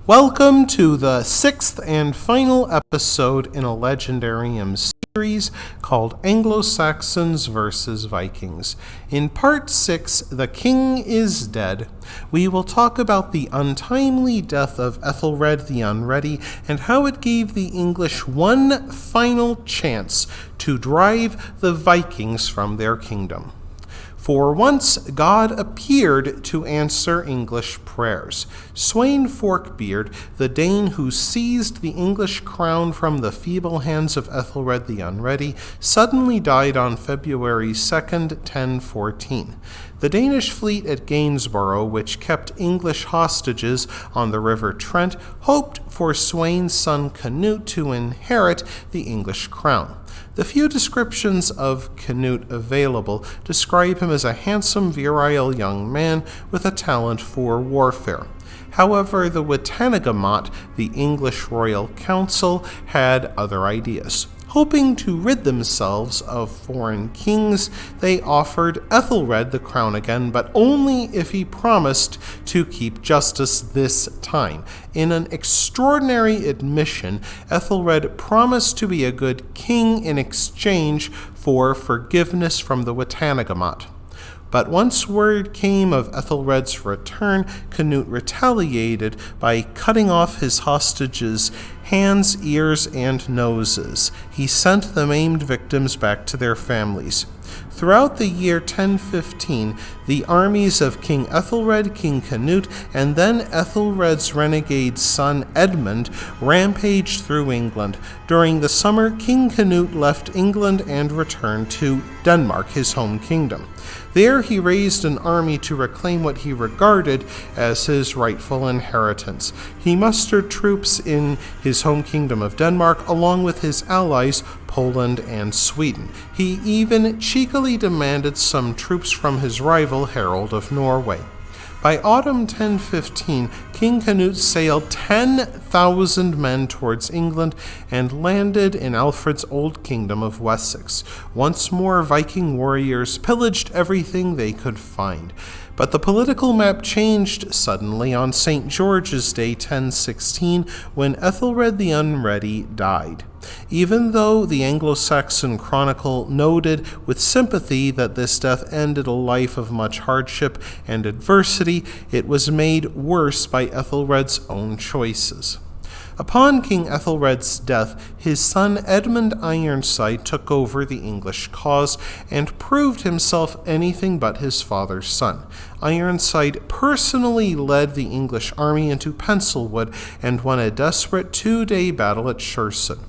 Welcome to the sixth and final episode in a Legendarium series called Anglo-Saxons versus Vikings. In part 6, The King is Dead, we will talk about the untimely death of Ethelred the Unready and how it gave the English one final chance to drive the Vikings from their kingdom. For once, God appeared to answer English prayers. Sweyn Forkbeard, the Dane who seized the English crown from the feeble hands of Ethelred the Unready, suddenly died on February 2nd, 1014. The Danish fleet at Gainsborough, which kept English hostages on the River Trent, hoped for Sweyn's son Canute to inherit the English crown. The few descriptions of Canute available describe him as a handsome, virile young man with a talent for warfare. However, the Witenagemot, the English royal council, had other ideas. Hoping to rid themselves of foreign kings, they offered Ethelred the crown again, but only if he promised to keep justice this time. In an extraordinary admission, Ethelred promised to be a good king in exchange for forgiveness from the Witenagemot. But once word came of Ethelred's return, Canute retaliated by cutting off his hostages' hands, ears, and noses. He sent the maimed victims back to their families. Throughout the year 1015, the armies of King Ethelred, King Canute, and then Ethelred's renegade son Edmund rampaged through England. During the summer, King Canute left England and returned to Denmark, his home kingdom. There he raised an army to reclaim what he regarded as his rightful inheritance. He mustered troops in his home kingdom of Denmark along with his allies Poland and Sweden. He even cheekily demanded some troops from his rival Harold of Norway. By autumn 1015, King Canute sailed 10,000 men towards England and landed in Alfred's old kingdom of Wessex. Once more, Viking warriors pillaged everything they could find. But the political map changed suddenly on St. George's Day 1016 when Ethelred the Unready died. Even though the Anglo-Saxon Chronicle noted with sympathy that this death ended a life of much hardship and adversity, it was made worse by Ethelred's own choices. Upon King Ethelred's death, his son Edmund Ironside took over the English cause and proved himself anything but his father's son. Ironside personally led the English army into Pencilwood and won a desperate 2-day battle at Cherson.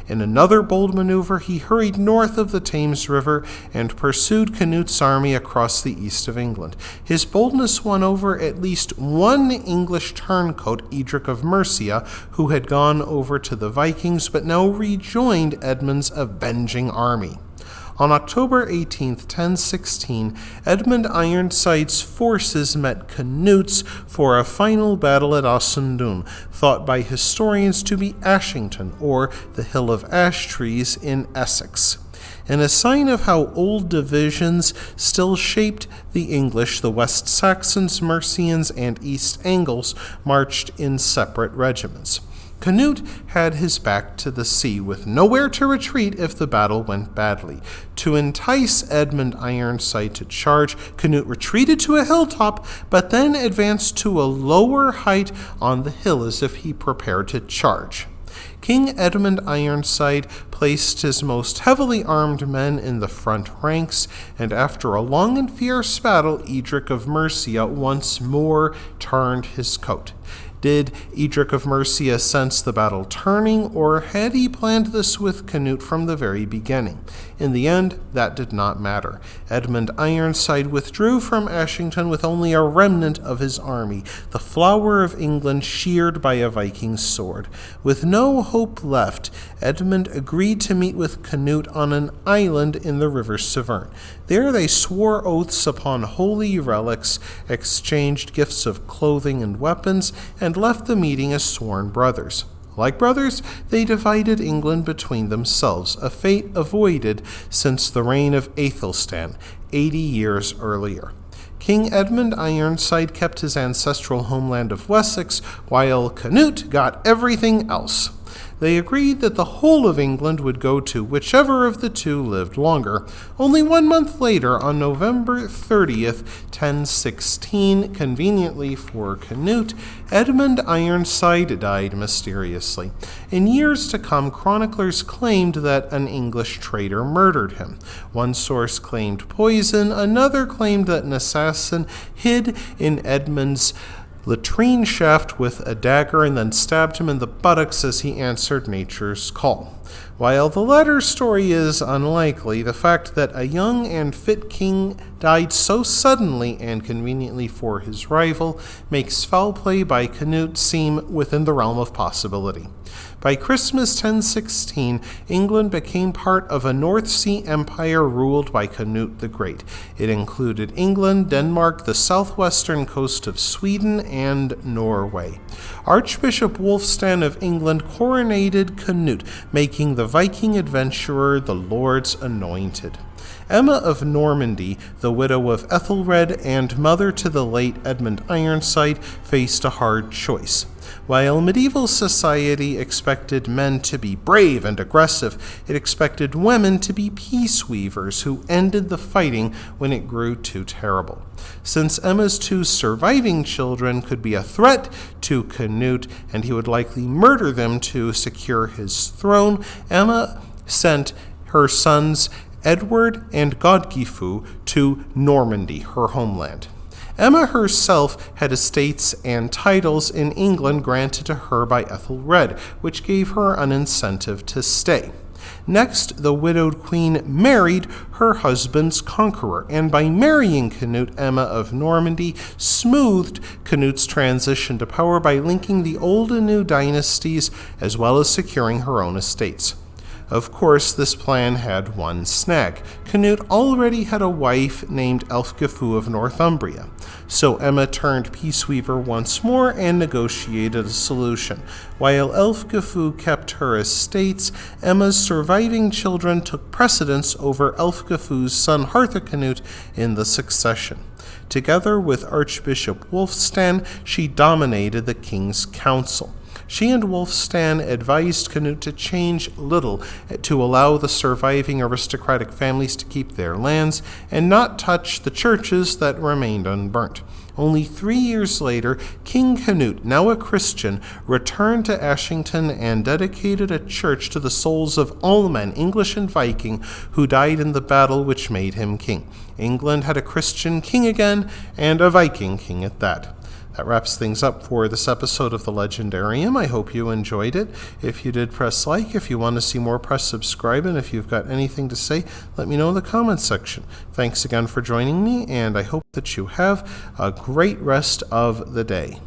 In another bold maneuver, he hurried north of the Thames River and pursued Canute's army across the east of England. His boldness won over at least one English turncoat, Edric of Mercia, who had gone over to the Vikings but now rejoined Edmund's avenging army. On October 18, 1016, Edmund Ironside's forces met Canute's for a final battle at Assandun, thought by historians to be Ashington, or the Hill of Ash Trees in Essex. In a sign of how old divisions still shaped the English, the West Saxons, Mercians, and East Angles marched in separate regiments. Canute had his back to the sea, with nowhere to retreat if the battle went badly. To entice Edmund Ironside to charge, Canute retreated to a hilltop, but then advanced to a lower height on the hill as if he prepared to charge. King Edmund Ironside placed his most heavily armed men in the front ranks, and after a long and fierce battle, Edric of Mercia once more turned his coat. Did Edric of Mercia sense the battle turning, or had he planned this with Canute from the very beginning? In the end, that did not matter. Edmund Ironside withdrew from Ashington with only a remnant of his army, the flower of England sheared by a Viking sword. With no hope left, Edmund agreed to meet with Canute on an island in the river Severn. There they swore oaths upon holy relics, exchanged gifts of clothing and weapons, and left the meeting as sworn brothers. Like brothers, they divided England between themselves, a fate avoided since the reign of Aethelstan 80 years earlier. King Edmund Ironside kept his ancestral homeland of Wessex, while Canute got everything else. They agreed that the whole of England would go to whichever of the two lived longer. Only 1 month later, on November 30th, 1016, conveniently for Canute, Edmund Ironside died mysteriously. In years to come, chroniclers claimed that an English traitor murdered him. One source claimed poison, another claimed that an assassin hid in Edmund's latrine shaft with a dagger and then stabbed him in the buttocks as he answered nature's call. While the latter story is unlikely, the fact that a young and fit king died so suddenly and conveniently for his rival makes foul play by Canute seem within the realm of possibility. By Christmas 1016, England became part of a North Sea empire ruled by Canute the Great. It included England, Denmark, the southwestern coast of Sweden, and Norway. Archbishop Wulfstan of England coronated Canute, making the Viking adventurer the Lord's anointed. Emma of Normandy, the widow of Ethelred and mother to the late Edmund Ironside, faced a hard choice. While medieval society expected men to be brave and aggressive, it expected women to be peace weavers who ended the fighting when it grew too terrible. Since Emma's 2 surviving children could be a threat to Canute, and he would likely murder them to secure his throne, Emma sent her sons Edward and Godgifu to Normandy, her homeland. Emma herself had estates and titles in England granted to her by Ethelred, which gave her an incentive to stay. Next, the widowed queen married her husband's conqueror, and by marrying Canute, Emma of Normandy smoothed Canute's transition to power by linking the old and new dynasties as well as securing her own estates. Of course, this plan had one snag. Canute already had a wife named Elfgifu of Northumbria. So Emma turned peaceweaver once more and negotiated a solution. While Elfgifu kept her estates, Emma's surviving children took precedence over Elfgifu's son Harthacnut in the succession. Together with Archbishop Wulfstan, she dominated the king's council. She and Wulfstan advised Canute to change little to allow the surviving aristocratic families to keep their lands and not touch the churches that remained unburnt. Only 3 years later, King Canute, now a Christian, returned to Ashington and dedicated a church to the souls of all men, English and Viking, who died in the battle which made him king. England had a Christian king again, and a Viking king at that. That wraps things up for this episode of The Legendarium. I hope you enjoyed it. If you did, press like. If you want to see more, press subscribe. And if you've got anything to say, let me know in the comments section. Thanks again for joining me, and I hope that you have a great rest of the day.